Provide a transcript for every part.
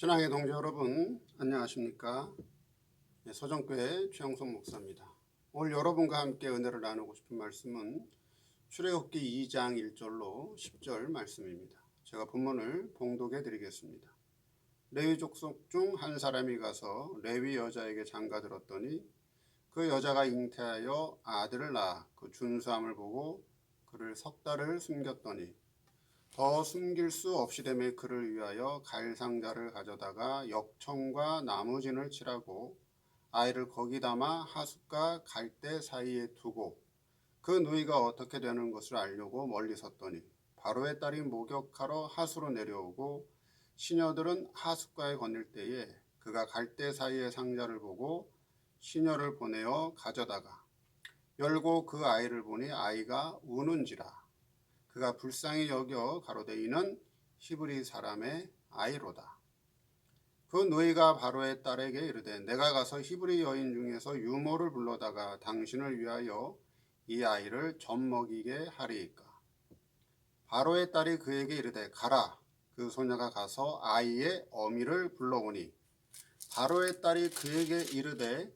신앙의 동지 여러분, 안녕하십니까? 서정교회 최영선 목사입니다. 오늘 여러분과 함께 은혜를 나누고 싶은 말씀은 출애굽기 2장 1절로 10절 말씀입니다. 제가 본문을 봉독해 드리겠습니다. 레위 족속 중 한 사람이 가서 레위 여자에게 장가들었더니 그 여자가 잉태하여 아들을 낳아 그 준수함을 보고 그를 석 달을 숨겼더니 더 숨길 수 없이 되매 그를 위하여 갈상자를 가져다가 역청과 나무진을 칠하고 아이를 거기 담아 하숫과 갈대 사이에 두고 그 누이가 어떻게 되는 것을 알려고 멀리 섰더니 바로의 딸이 목욕하러 하수로 내려오고 시녀들은 하숫가에 건널 때에 그가 갈대 사이의 상자를 보고 시녀를 보내어 가져다가 열고 그 아이를 보니 아이가 우는지라. 그가 불쌍히 여겨 가로되 이는 히브리 사람의 아이로다. 그 누이가 바로의 딸에게 이르되 내가 가서 히브리 여인 중에서 유모를 불러다가 당신을 위하여 이 아이를 젖먹이게 하리이까. 바로의 딸이 그에게 이르되 가라. 그 소녀가 가서 아이의 어미를 불러오니 바로의 딸이 그에게 이르되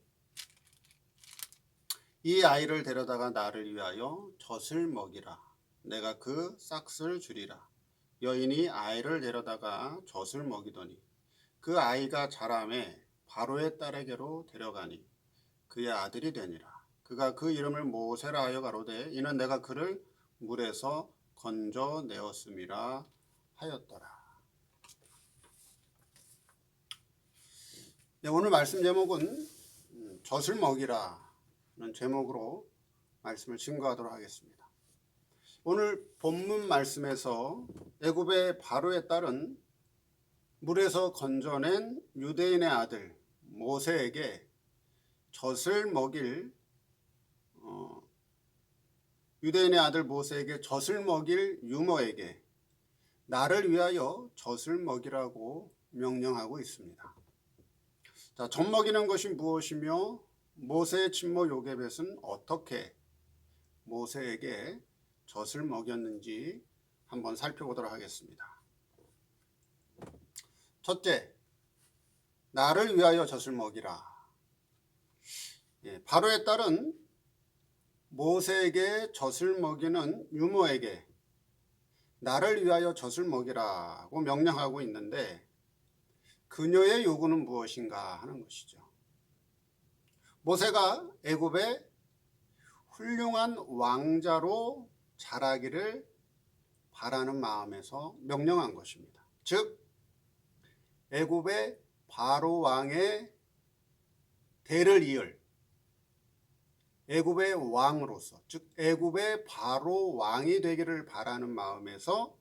이 아이를 데려다가 나를 위하여 젖을 먹이라. 내가 그 싹을 주리라. 여인이 아이를 데려다가 젖을 먹이더니 그 아이가 자라매 바로의 딸에게로 데려가니 그의 아들이 되니라. 그가 그 이름을 모세라 하여 가로되 이는 내가 그를 물에서 건져내었음이라 하였더라. 네, 오늘 말씀 제목은 젖을 먹이라는 제목으로 말씀을 증거하도록 하겠습니다. 오늘 본문 말씀에서 애굽의 바로의 딸은 물에서 건져낸 유대인의 아들 모세에게 젖을 먹일 유대인의 아들 모세에게 젖을 먹일 유모에게 나를 위하여 젖을 먹이라고 명령하고 있습니다. 자, 젖 먹이는 것이 무엇이며 모세의 친모 요게벳은 어떻게 모세에게 젖을 먹였는지 한번 살펴보도록 하겠습니다. 첫째, 나를 위하여 젖을 먹이라. 바로의 딸은 모세에게 젖을 먹이는 유모에게 나를 위하여 젖을 먹이라고 명령하고 있는데 그녀의 요구는 무엇인가 하는 것이죠. 모세가 애굽의 훌륭한 왕자로 자라기를 바라는 마음에서 명령한 것입니다. 즉 애굽의 바로 왕의 대를 이을 애굽의 왕으로서 즉 애굽의 바로 왕이 되기를 바라는 마음에서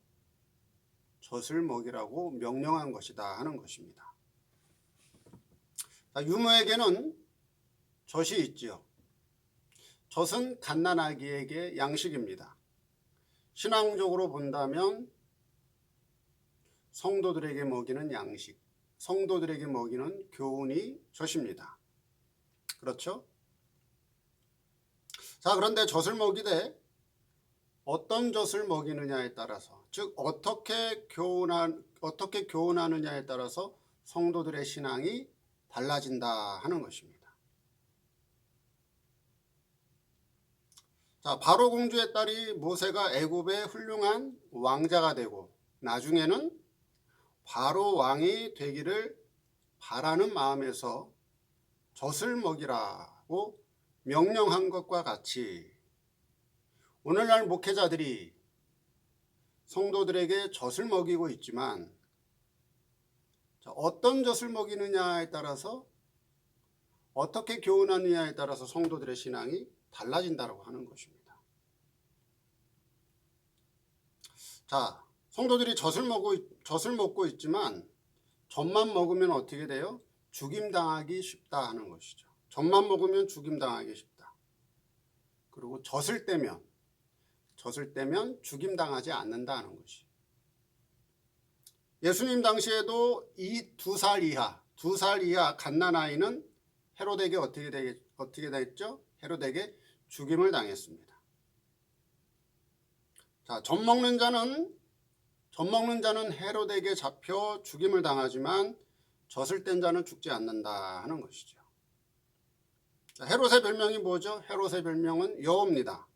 젖을 먹이라고 명령한 것이다 하는 것입니다. 유모에게는 젖이 있지요. 젖은 갓난아기에게 양식입니다. 신앙적으로 본다면 성도들에게 먹이는 양식, 성도들에게 먹이는 교훈이 젖입니다. 그렇죠? 자, 그런데 젖을 먹이되 어떤 젖을 먹이느냐에 따라서, 즉 어떻게 교훈하느냐에 따라서 성도들의 신앙이 달라진다 하는 것입니다. 자, 바로 공주의 딸이 모세가 애굽의 훌륭한 왕자가 되고 나중에는 바로 왕이 되기를 바라는 마음에서 젖을 먹이라고 명령한 것과 같이 오늘날 목회자들이 성도들에게 젖을 먹이고 있지만 어떤 젖을 먹이느냐에 따라서 어떻게 교훈하느냐에 따라서 성도들의 신앙이 달라진다고 하는 것입니다. 자, 성도들이 젖을 먹고 있지만 젖만 먹으면 어떻게 돼요? 죽임당하기 쉽다 하는 것이죠. 젖만 먹으면 죽임당하기 쉽다. 그리고 젖을 떼면 죽임당하지 않는다는 것이. 예수님 당시에도 이 2살 이하 갓난아이는 헤롯에게 어떻게 됐죠? 헤롯에게 죽임을 당했습니다. 자, 젖 먹는 자는 헤롯에게 잡혀 죽임을 당하지만 젖을 뗀 자는 죽지 않는다 하는 것이죠. 자, 헤롯의 별명이 뭐죠? 헤롯의 별명은 여우입니다.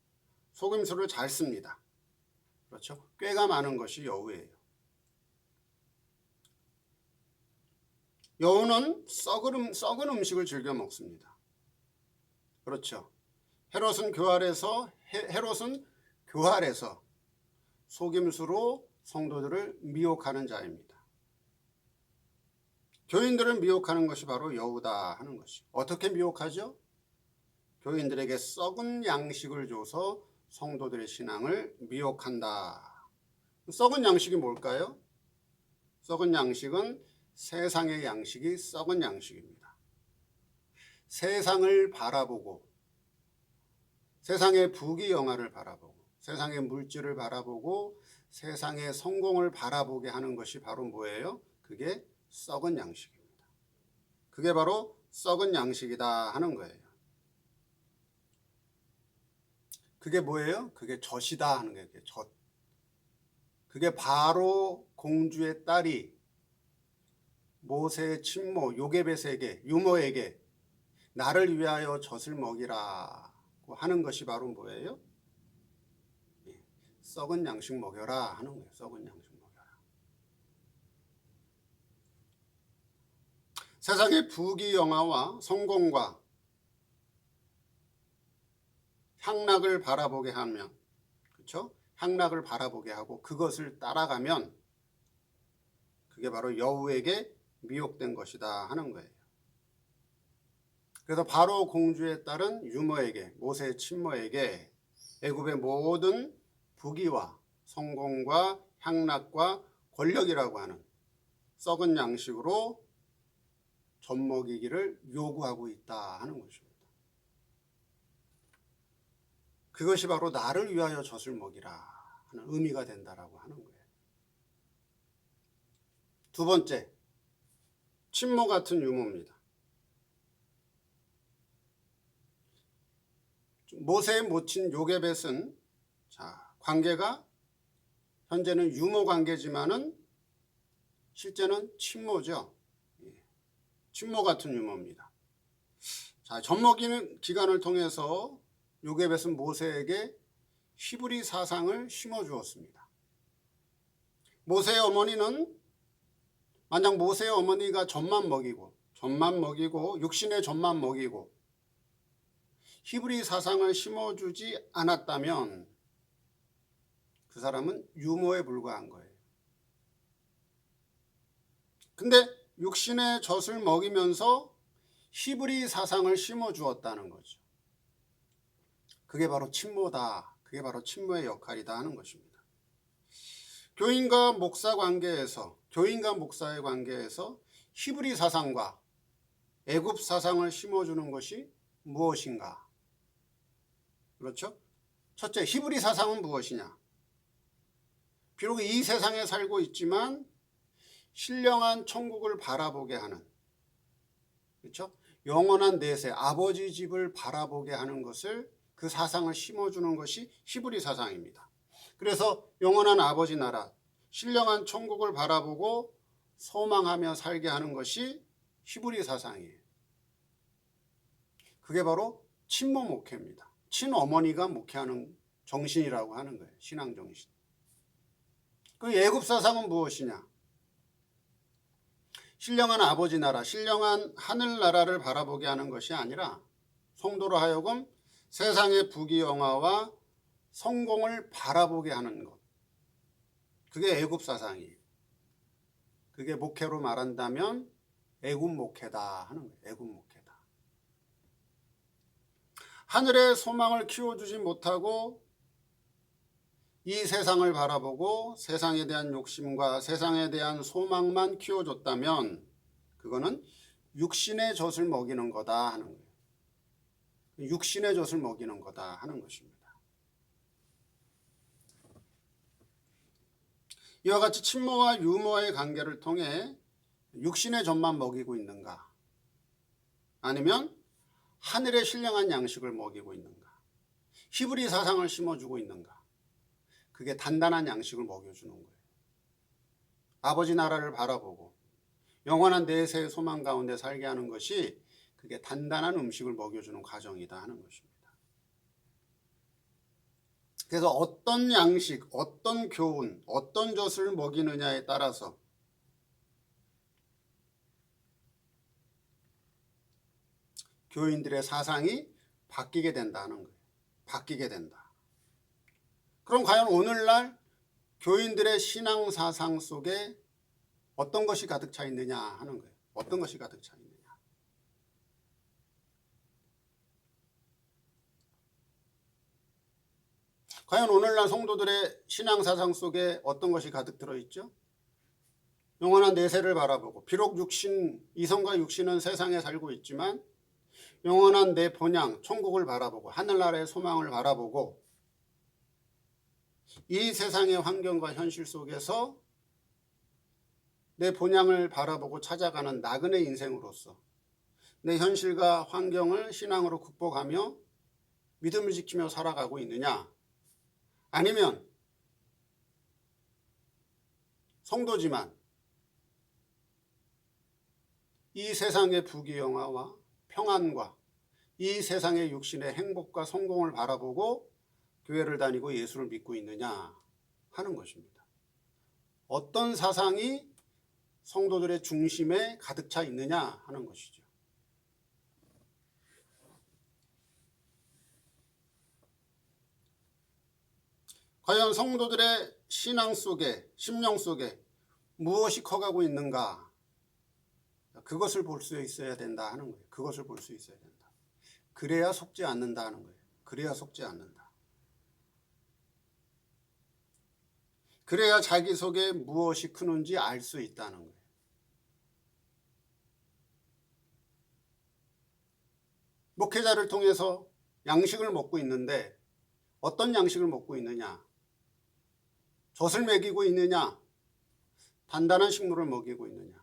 속임수를 잘 씁니다. 그렇죠? 꾀가 많은 것이 여우예요. 여우는 썩은 음식을 즐겨 먹습니다. 그렇죠? 헤롯은 교활해서 속임수로 성도들을 미혹하는 자입니다. 교인들을 미혹하는 것이 바로 여우다 하는 것이. 어떻게 미혹하죠? 교인들에게 썩은 양식을 줘서 성도들의 신앙을 미혹한다. 썩은 양식이 뭘까요? 썩은 양식은 세상의 양식이 썩은 양식입니다. 세상을 바라보고 세상의 부귀영화를 바라보고 세상의 물질을 바라보고 세상의 성공을 바라보게 하는 것이 바로 뭐예요? 그게 썩은 양식입니다. 그게 바로 썩은 양식이다 하는 거예요. 그게 뭐예요? 그게 젖이다 하는 거예요. 그게 젖. 그게 바로 공주의 딸이 모세의 친모 요게벳에게 유모에게 나를 위하여 젖을 먹이라고 하는 것이 바로 뭐예요? 썩은 양식 먹여라 하는 거예요. 썩은 양식 먹여라. 세상의 부귀영화와 성공과 향락을 바라보게 하면, 그렇죠? 향락을 바라보게 하고 그것을 따라가면 그게 바로 여우에게 미혹된 것이다 하는 거예요. 그래서 바로 공주의 딸은 유모에게, 모세의 친모에게 애굽의 모든 부귀와 성공과 향락과 권력이라고 하는 썩은 양식으로 젖먹이기를 요구하고 있다 하는 것입니다. 그것이 바로 나를 위하여 젖을 먹이라 하는 의미가 된다라고 하는 거예요. 두 번째, 친모 같은 유모입니다. 모세의 모친 요게벳은 관계가 현재는 유모 관계지만은 실제는 친모죠. 친모 같은 유모입니다. 젖먹이는 기간을 통해서 요게벳은 모세에게 히브리 사상을 심어주었습니다. 모세의 어머니는 만약 모세의 어머니가 젖만 먹이고 육신의 젖만 먹이고 히브리 사상을 심어주지 않았다면 그 사람은 유모에 불과한 거예요. 근데 육신의 젖을 먹이면서 히브리 사상을 심어주었다는 거죠. 그게 바로 친모다. 그게 바로 친모의 역할이다 하는 것입니다. 교인과 목사의 관계에서 히브리 사상과 애굽 사상을 심어주는 것이 무엇인가? 그렇죠? 첫째, 히브리 사상은 무엇이냐? 비록 이 세상에 살고 있지만 신령한 천국을 바라보게 하는, 그렇죠? 영원한 내세, 아버지 집을 바라보게 하는 것을, 그 사상을 심어주는 것이 히브리 사상입니다. 그래서 영원한 아버지 나라, 신령한 천국을 바라보고 소망하며 살게 하는 것이 히브리 사상이에요. 그게 바로 친모 목회입니다. 친어머니가 목회하는 정신이라고 하는 거예요. 신앙 정신. 그 애굽 사상은 무엇이냐? 신령한 아버지 나라, 신령한 하늘나라를 바라보게 하는 것이 아니라 성도로 하여금 세상의 부귀영화와 성공을 바라보게 하는 것. 그게 애굽 사상이에요. 그게 목회로 말한다면 애굽 목회다 하는 거예요. 애굽 목회다. 하늘의 소망을 키워주지 못하고 이 세상을 바라보고 세상에 대한 욕심과 세상에 대한 소망만 키워줬다면 그거는 육신의 젖을 먹이는 거다 하는 거예요. 육신의 젖을 먹이는 거다 하는 것입니다. 이와 같이 친모와 유모의 관계를 통해 육신의 젖만 먹이고 있는가? 아니면 하늘의 신령한 양식을 먹이고 있는가? 히브리 사상을 심어주고 있는가? 그게 단단한 양식을 먹여주는 거예요. 아버지 나라를 바라보고 영원한 내세의 소망 가운데 살게 하는 것이 그게 단단한 음식을 먹여주는 과정이다 하는 것입니다. 그래서 어떤 양식, 어떤 교훈, 어떤 젖을 먹이느냐에 따라서 교인들의 사상이 바뀌게 된다는 거예요. 바뀌게 된다. 그럼 과연 오늘날 교인들의 신앙 사상 속에 어떤 것이 가득 차 있느냐 하는 거예요. 어떤 것이 가득 차 있느냐. 과연 오늘날 성도들의 신앙 사상 속에 어떤 것이 가득 들어있죠? 영원한 내세를 바라보고 비록 이성과 육신은 세상에 살고 있지만 영원한 내 본향 천국을 바라보고 하늘나라의 소망을 바라보고 이 세상의 환경과 현실 속에서 내 본향을 바라보고 찾아가는 나그네 인생으로서 내 현실과 환경을 신앙으로 극복하며 믿음을 지키며 살아가고 있느냐, 아니면 성도지만 이 세상의 부귀영화와 평안과 이 세상의 육신의 행복과 성공을 바라보고 교회를 다니고 예수를 믿고 있느냐 하는 것입니다. 어떤 사상이 성도들의 중심에 가득 차 있느냐 하는 것이죠. 과연 성도들의 신앙 속에, 심령 속에 무엇이 커가고 있는가? 그것을 볼 수 있어야 된다 하는 거예요. 그것을 볼 수 있어야 된다. 그래야 속지 않는다 하는 거예요. 그래야 속지 않는다. 그래야 자기 속에 무엇이 크는지 알 수 있다는 거예요. 목회자를 통해서 양식을 먹고 있는데 어떤 양식을 먹고 있느냐? 젖을 먹이고 있느냐? 단단한 식물을 먹이고 있느냐?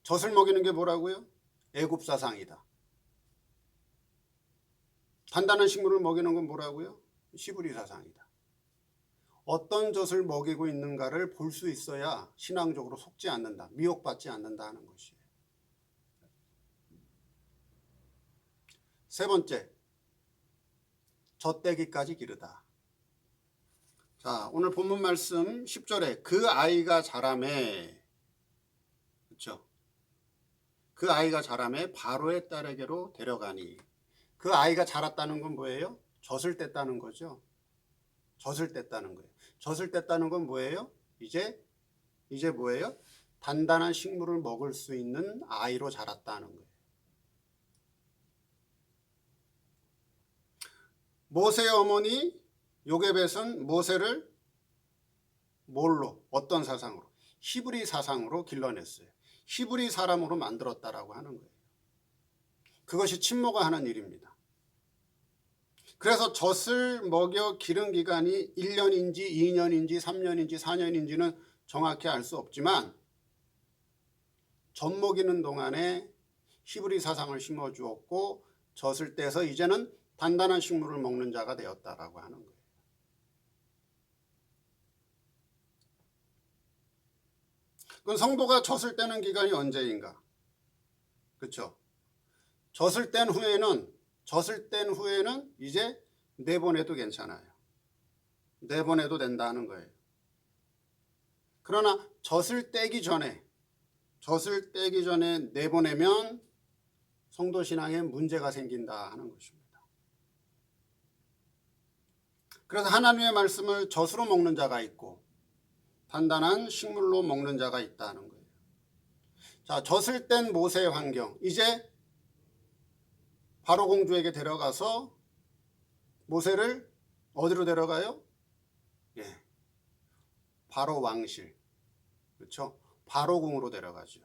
젖을 먹이는 게 뭐라고요? 애굽 사상이다. 단단한 식물을 먹이는 건 뭐라고요? 히브리 사상이다. 어떤 젖을 먹이고 있는가를 볼 수 있어야 신앙적으로 속지 않는다, 미혹받지 않는다 하는 것이에요. 세 번째, 젖대기까지 기르다. 자, 오늘 본문 말씀 10절에 그 아이가 자라매, 그렇죠? 그 아이가 자라매 바로의 딸에게로 데려가니. 그 아이가 자랐다는 건 뭐예요? 젖을 뗐다는 거죠. 젖을 뗐다는 거예요. 젖을 뗐다는 건 뭐예요? 이제 뭐예요? 단단한 식물을 먹을 수 있는 아이로 자랐다는 거예요. 모세의 어머니 요게벳은 모세를 뭘로? 어떤 사상으로? 히브리 사상으로 길러냈어요. 히브리 사람으로 만들었다라고 하는 거예요. 그것이 친모가 하는 일입니다. 그래서 젖을 먹여 기른 기간이 1년인지 2년인지 3년인지 4년인지는 정확히 알 수 없지만 젖 먹이는 동안에 히브리 사상을 심어주었고 젖을 떼서 이제는 단단한 식물을 먹는 자가 되었다라고 하는 거예요. 그럼 성도가 젖을 떼는 기간이 언제인가? 그렇죠? 젖을 뗀 후에는 이제 내보내도 괜찮아요. 내보내도 된다는 거예요. 그러나 젖을 떼기 전에 내보내면 성도 신앙에 문제가 생긴다 하는 것입니다. 그래서 하나님의 말씀을 젖으로 먹는 자가 있고 단단한 식물로 먹는 자가 있다는 거예요. 자, 젖을 뗀 모세의 환경, 이제 바로 공주에게 데려가서 모세를 어디로 데려가요? 예, 바로 왕실, 그렇죠? 바로 궁으로 데려가죠.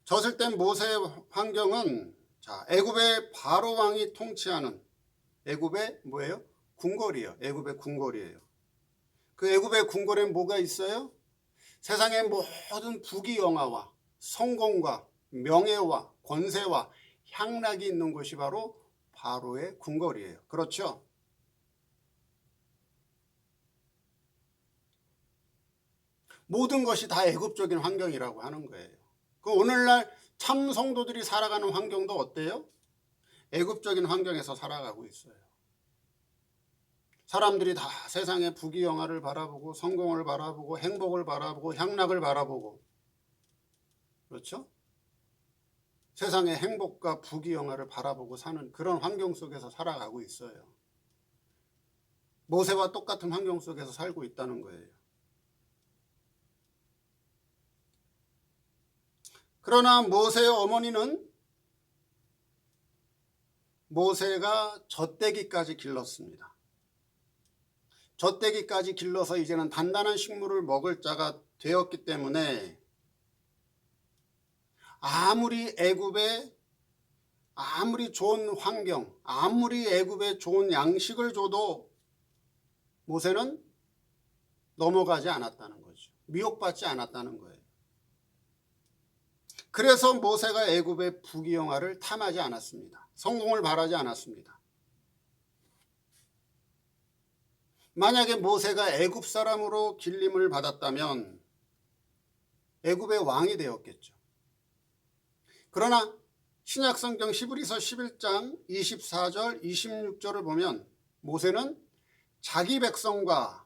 젖을 뗀 모세의 환경은 자, 애굽의 바로 왕이 통치하는 애굽의 뭐예요? 궁궐이에요. 애굽의 궁궐이에요. 그 애굽의 궁궐에 뭐가 있어요? 세상의 모든 부귀영화와 성공과 명예와 권세와 향락이 있는 곳이 바로 바로의 궁궐이에요. 그렇죠? 모든 것이 다 애굽적인 환경이라고 하는 거예요. 그 오늘날 참 성도들이 살아가는 환경도 어때요? 애굽적인 환경에서 살아가고 있어요. 사람들이 다 세상의 부귀영화를 바라보고 성공을 바라보고 행복을 바라보고 향락을 바라보고, 그렇죠? 세상의 행복과 부귀영화를 바라보고 사는 그런 환경 속에서 살아가고 있어요. 모세와 똑같은 환경 속에서 살고 있다는 거예요. 그러나 모세의 어머니는 모세가 젖대기까지 길렀습니다. 젖대기까지 길러서 이제는 단단한 식물을 먹을 자가 되었기 때문에 아무리 좋은 환경, 아무리 애굽에 좋은 양식을 줘도 모세는 넘어가지 않았다는 거죠. 미혹받지 않았다는 거예요. 그래서 모세가 애굽의 부귀영화를 탐하지 않았습니다. 성공을 바라지 않았습니다. 만약에 모세가 애굽 사람으로 길림을 받았다면 애굽의 왕이 되었겠죠. 그러나 신약성경 히브리서 11장 24절 26절을 보면 모세는 자기 백성과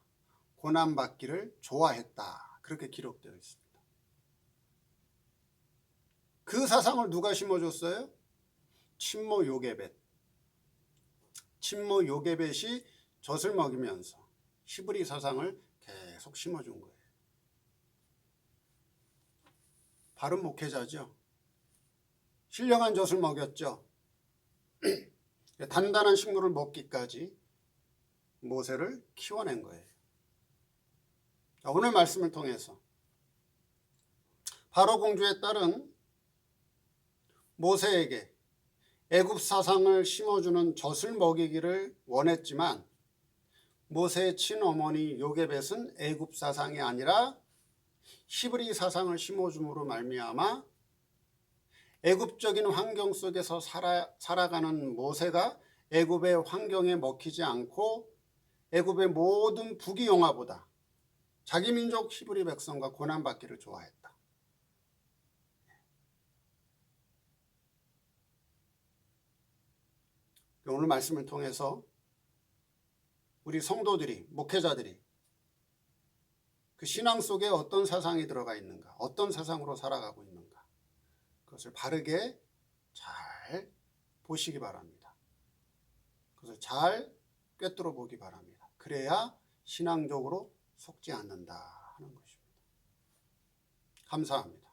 고난받기를 좋아했다, 그렇게 기록되어 있습니다. 그 사상을 누가 심어줬어요? 친모 요게벳. 친모 요게벳이 젖을 먹이면서 히브리 사상을 계속 심어준 거예요. 바른 목회자죠. 신령한 젖을 먹였죠. 단단한 식물을 먹기까지 모세를 키워낸 거예요. 오늘 말씀을 통해서 바로 공주의 딸은 모세에게 애굽 사상을 심어주는 젖을 먹이기를 원했지만 모세의 친어머니 요게벳은 애굽 사상이 아니라 히브리 사상을 심어줌으로 말미암아 애굽적인 환경 속에서 살아가는 모세가 애굽의 환경에 먹히지 않고 애굽의 모든 부귀영화보다 자기 민족 히브리 백성과 고난받기를 좋아했다. 오늘 말씀을 통해서 우리 성도들이, 목회자들이 그 신앙 속에 어떤 사상이 들어가 있는가, 어떤 사상으로 살아가고 있는가, 그것을 바르게 잘 보시기 바랍니다. 그것을 잘 꿰뚫어 보기 바랍니다. 그래야 신앙적으로 속지 않는다 하는 것입니다. 감사합니다.